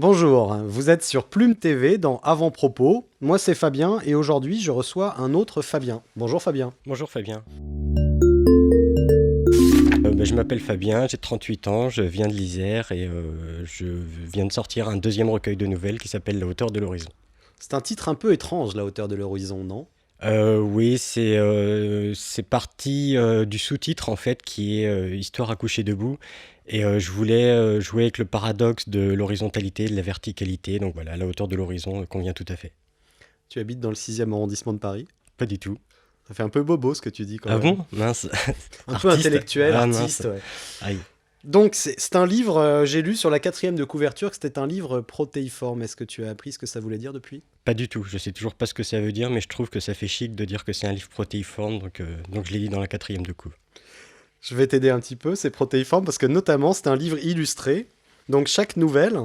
Bonjour, vous êtes sur Plume TV dans Avant-Propos. Moi c'est Fabien et aujourd'hui je reçois un autre Fabien. Bonjour Fabien. Bonjour Fabien. Je m'appelle Fabien, j'ai 38 ans, je viens de l'Isère et je viens de sortir un deuxième recueil de nouvelles qui s'appelle La hauteur de l'horizon. C'est un titre un peu étrange, La hauteur de l'horizon, non? Oui, c'est parti du sous-titre en fait qui est Histoire à coucher debout et je voulais jouer avec le paradoxe de l'horizontalité et de la verticalité, donc voilà, La hauteur de l'horizon convient tout à fait. Tu habites dans le 6e arrondissement de Paris. Pas du tout. Ça fait un peu bobo ce que tu dis quand Ah même. bon? Mince. Un peu Artiste? intellectuel, Ah mince. artiste, ouais. Aïe. Donc c'est un livre, j'ai lu sur la quatrième de couverture que c'était un livre protéiforme. Est-ce que tu as appris ce que ça voulait dire depuis? Pas du tout, je sais toujours pas ce que ça veut dire, mais je trouve que ça fait chic de dire que c'est un livre protéiforme, donc je l'ai dit dans la quatrième de coup. Je vais t'aider un petit peu, c'est protéiforme parce que notamment c'est un livre illustré. Donc chaque nouvelle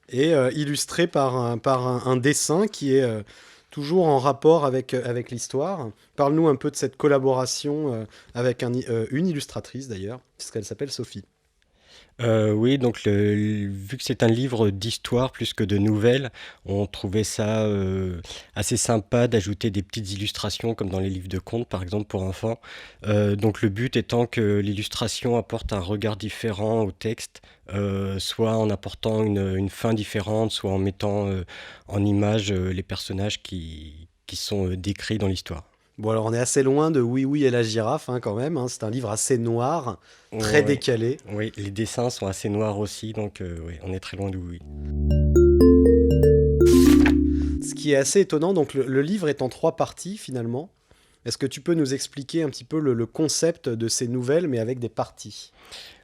est illustrée par un dessin qui est toujours en rapport avec l'histoire. Parle-nous un peu de cette collaboration avec une illustratrice d'ailleurs, puisqu'elle s'appelle Sophie. Oui, donc vu que c'est un livre d'histoire plus que de nouvelles, on trouvait ça assez sympa d'ajouter des petites illustrations comme dans les livres de contes par exemple pour enfants. Donc le but étant que l'illustration apporte un regard différent au texte, soit en apportant une fin différente, soit en mettant en image les personnages qui sont décrits dans l'histoire. Bon alors on est assez loin de Oui Oui et la girafe hein, quand même, hein. C'est un livre assez noir, très Oui, décalé. oui, les dessins sont assez noirs aussi, donc oui, on est très loin de oui. Ce qui est assez étonnant, donc le livre est en trois parties finalement. Est-ce que tu peux nous expliquer un petit peu le concept de ces nouvelles, mais avec des parties?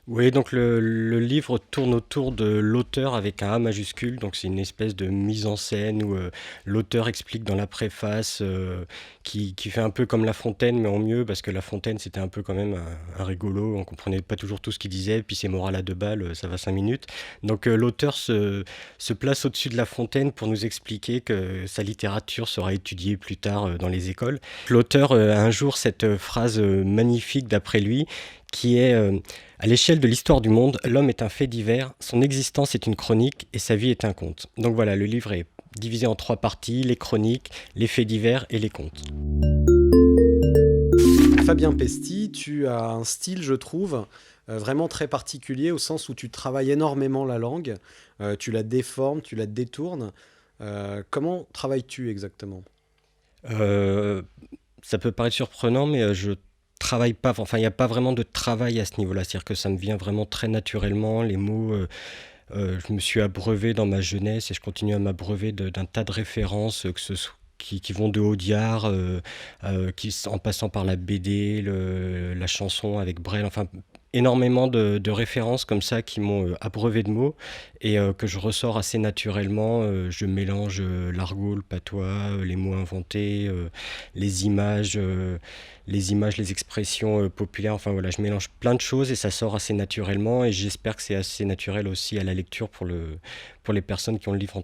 Oui, donc le livre tourne autour de l'auteur avec un A majuscule, donc c'est une espèce de mise en scène où l'auteur explique dans la préface, qui fait un peu comme La Fontaine, mais en mieux, parce que La Fontaine c'était un peu quand même un rigolo, on comprenait pas toujours tout ce qu'il disait, puis ses morales à deux balles, ça va 5 minutes. Donc l'auteur se place au-dessus de La Fontaine pour nous expliquer que sa littérature sera étudiée plus tard dans les écoles. L'auteur a un jour cette phrase magnifique d'après lui, qui est à l'échelle de l'histoire du monde, l'homme est un fait divers, son existence est une chronique et sa vie est un conte. Donc voilà, le livre est divisé en trois parties, les chroniques, les faits divers et les contes. Fabien Pesti, tu as un style, je trouve, vraiment très particulier au sens où tu travailles énormément la langue, tu la déformes, tu la détournes. Comment travailles-tu exactement? Euh, Ça peut paraître surprenant, mais je travaille pas, enfin il n'y a pas vraiment de travail à ce niveau-là, c'est-à-dire que ça me vient vraiment très naturellement, les mots, je me suis abreuvé dans ma jeunesse et je continue à m'abreuver d'un tas de références, que ce soit qui vont de Audiard, en passant par la BD, la chanson avec Brel, enfin énormément de références comme ça qui m'ont abreuvé de mots et que je ressors assez naturellement. Je mélange l'argot, le patois, les mots inventés, les images, les expressions populaires. Enfin voilà, je mélange plein de choses et ça sort assez naturellement et j'espère que c'est assez naturel aussi à la lecture pour les personnes qui ont le livre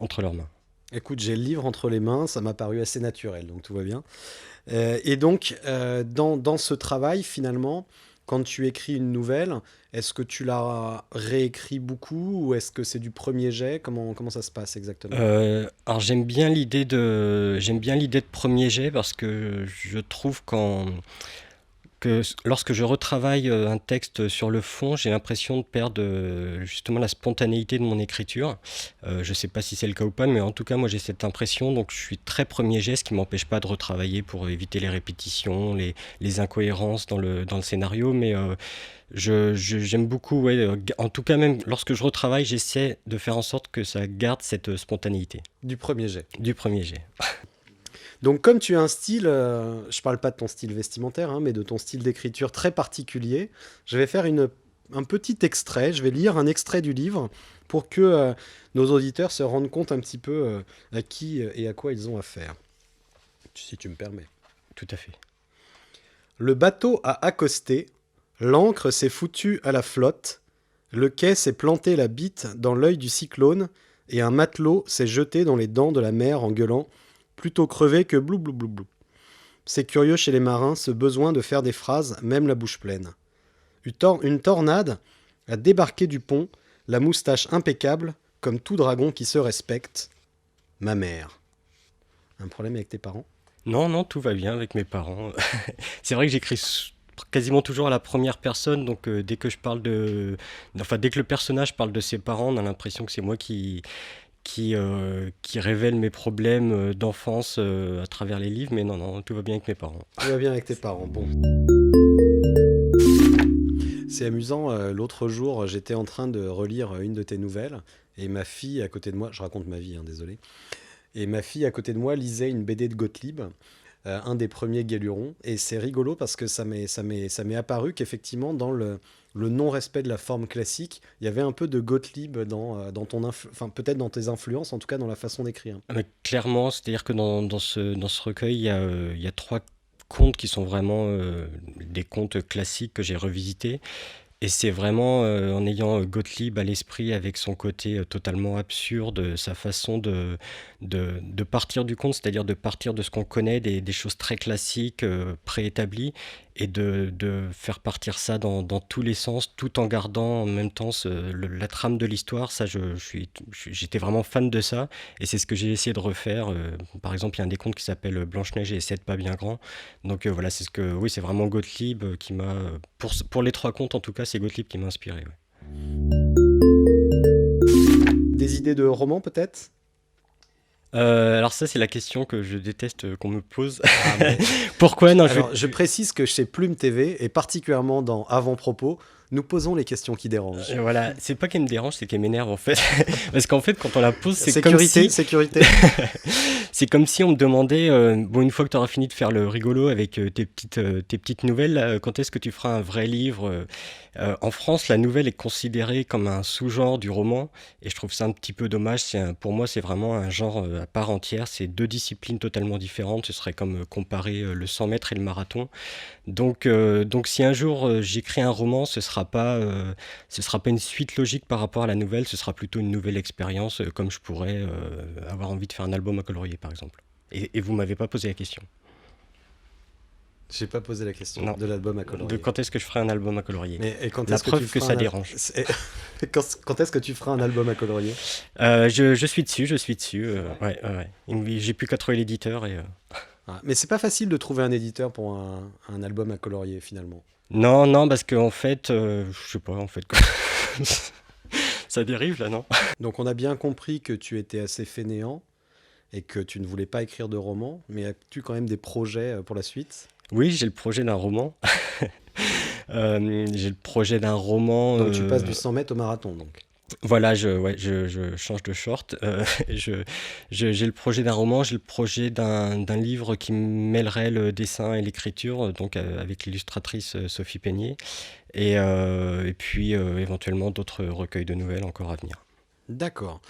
entre leurs mains. Écoute, j'ai le livre entre les mains, ça m'a paru assez naturel, donc tout va bien. Et donc, dans ce travail, finalement, quand tu écris une nouvelle, est-ce que tu la réécris beaucoup ou est-ce que c'est du premier jet? Comment ça se passe exactement? Alors j'aime bien l'idée de premier jet parce que je trouve lorsque je retravaille un texte sur le fond, j'ai l'impression de perdre justement la spontanéité de mon écriture. Je ne sais pas si c'est le cas ou pas, mais en tout cas, moi j'ai cette impression, donc je suis très premier jet, ce qui ne m'empêche pas de retravailler pour éviter les répétitions, les incohérences dans le scénario, mais j'aime beaucoup, ouais, en tout cas même lorsque je retravaille, j'essaie de faire en sorte que ça garde cette spontanéité Du premier jet. du premier jet. Donc, comme tu as un style, je parle pas de ton style vestimentaire, hein, mais de ton style d'écriture très particulier, je vais faire un petit extrait, je vais lire un extrait du livre pour que nos auditeurs se rendent compte un petit peu à qui et à quoi ils ont affaire, si tu me permets. Tout à fait. Le bateau a accosté, l'ancre s'est foutue à la flotte, le quai s'est planté la bite dans l'œil du cyclone, et un matelot s'est jeté dans les dents de la mer en gueulant plutôt crevé que blou blou blou blou. C'est curieux chez les marins ce besoin de faire des phrases, même la bouche pleine. Une tornade a débarqué du pont, la moustache impeccable, comme tout dragon qui se respecte, ma mère. Un problème avec tes parents? Non, non, tout va bien avec mes parents. C'est vrai que j'écris quasiment toujours à la première personne, donc dès que je parle de... Enfin, dès que le personnage parle de ses parents, on a l'impression que c'est moi qui révèle mes problèmes d'enfance à travers les livres, mais non, non, tout va bien avec mes parents. Tout va bien avec tes parents, bon. C'est amusant, l'autre jour, j'étais en train de relire une de tes nouvelles, et ma fille à côté de moi, je raconte ma vie, hein, désolé, et ma fille à côté de moi lisait une BD de Gottlieb, un des premiers Guélurons, et c'est rigolo parce que ça m'est apparu qu'effectivement, dans le non-respect de la forme classique, il y avait un peu de Gottlieb dans enfin, peut-être dans tes influences, en tout cas dans la façon d'écrire. Ah, mais clairement, c'est-à-dire que dans ce recueil, il y a trois contes qui sont vraiment des contes classiques que j'ai revisités. Et c'est vraiment en ayant Gottlieb à l'esprit avec son côté totalement absurde, sa façon de partir du conte, c'est-à-dire de partir de ce qu'on connaît, des choses très classiques, préétablies, et de faire partir ça dans tous les sens, tout en gardant en même temps la trame de l'histoire. Ça, j'étais vraiment fan de ça, et c'est ce que j'ai essayé de refaire. Par exemple, il y a un des contes qui s'appelle Blanche-Neige et les 7 pas bien grands. Donc voilà, oui, c'est vraiment Gottlieb qui m'a, pour les trois contes en tout cas, c'est Gottlieb qui m'a inspiré. Ouais. Des idées de romans peut-être? Alors ça, c'est la question que je déteste qu'on me pose. Ah, mais... Pourquoi? Non, Alors, je précise que chez Plume TV, et particulièrement dans Avant-propos, nous posons les questions qui dérangent. Voilà, c'est pas qu'elle me dérange, c'est qu'elle m'énerve en fait. Parce qu'en fait, quand on la pose, c'est comme si... Sécurité. C'est comme si on me demandait, bon, une fois que tu auras fini de faire le rigolo avec tes petites nouvelles, là, quand est-ce que tu feras un vrai livre? En France, la nouvelle est considérée comme un sous-genre du roman, et je trouve ça un petit peu dommage. Pour moi, c'est vraiment un genre à part entière. C'est deux disciplines totalement différentes. Ce serait comme comparer le 100 mètres et le marathon. Donc si un jour j'écris un roman, ce sera pas une suite logique par rapport à la nouvelle. Ce sera plutôt une nouvelle expérience, comme je pourrais avoir envie de faire un album à colorier, par exemple. Et vous m'avez pas posé la question. J'ai pas posé la question Non. de l'album à colorier. De quand est-ce que je ferai un album à colorier? Mais quand La est-ce preuve tu que feras ça dérange. Quand est-ce que tu feras un album à colorier? Je suis dessus. Ouais. J'ai plus qu'à trouver l'éditeur et. Ah, mais c'est pas facile de trouver un éditeur pour un album à colorier finalement. Non, parce qu'en fait, je sais pas, en fait, quoi. Ça dérive là, non? Donc on a bien compris que tu étais assez fainéant et que tu ne voulais pas écrire de roman, mais as-tu quand même des projets pour la suite? Oui, j'ai le projet d'un roman. J'ai le projet d'un roman. Donc tu passes du 100 mètres au marathon, donc. Voilà, je change de short. J'ai le projet d'un roman, j'ai le projet d'un livre qui mêlerait le dessin et l'écriture, donc avec l'illustratrice Sophie Peigné, et puis éventuellement d'autres recueils de nouvelles encore à venir. D'accord.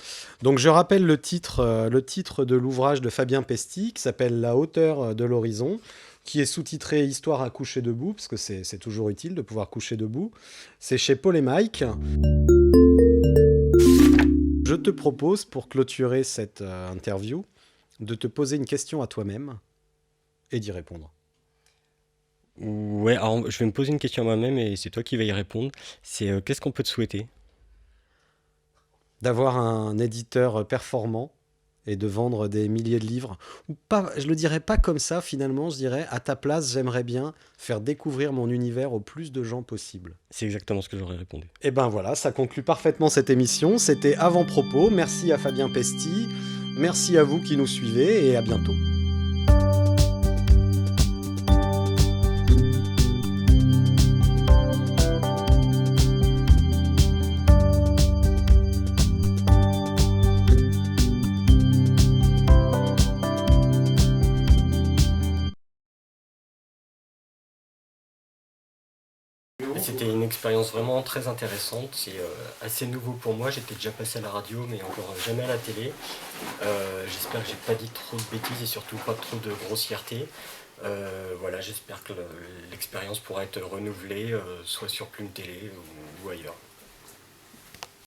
Donc je rappelle le titre de l'ouvrage de Fabien Pesty qui s'appelle La hauteur de l'horizon, qui est sous-titré Histoire à coucher debout, parce que c'est toujours utile de pouvoir coucher debout. C'est chez Paul et Mike. Je te propose, pour clôturer cette interview, de te poser une question à toi-même et d'y répondre. Ouais, alors je vais me poser une question à moi-même et c'est toi qui vas y répondre. C'est qu'est-ce qu'on peut te souhaiter? D'avoir un éditeur performant et de vendre des milliers de livres. Ou pas, je le dirais pas comme ça finalement, je dirais à ta place, j'aimerais bien faire découvrir mon univers au plus de gens possible. C'est exactement ce que j'aurais répondu. Et ben voilà, ça conclut parfaitement cette émission. C'était Avant-propos. Merci à Fabien Pesty. Merci à vous qui nous suivez et à bientôt. C'était une expérience vraiment très intéressante, c'est assez nouveau pour moi, j'étais déjà passé à la radio mais encore jamais à la télé. J'espère que j'ai pas dit trop de bêtises et surtout pas trop de grossièreté. Voilà, j'espère que l'expérience pourra être renouvelée, soit sur Plume Télé ou ailleurs.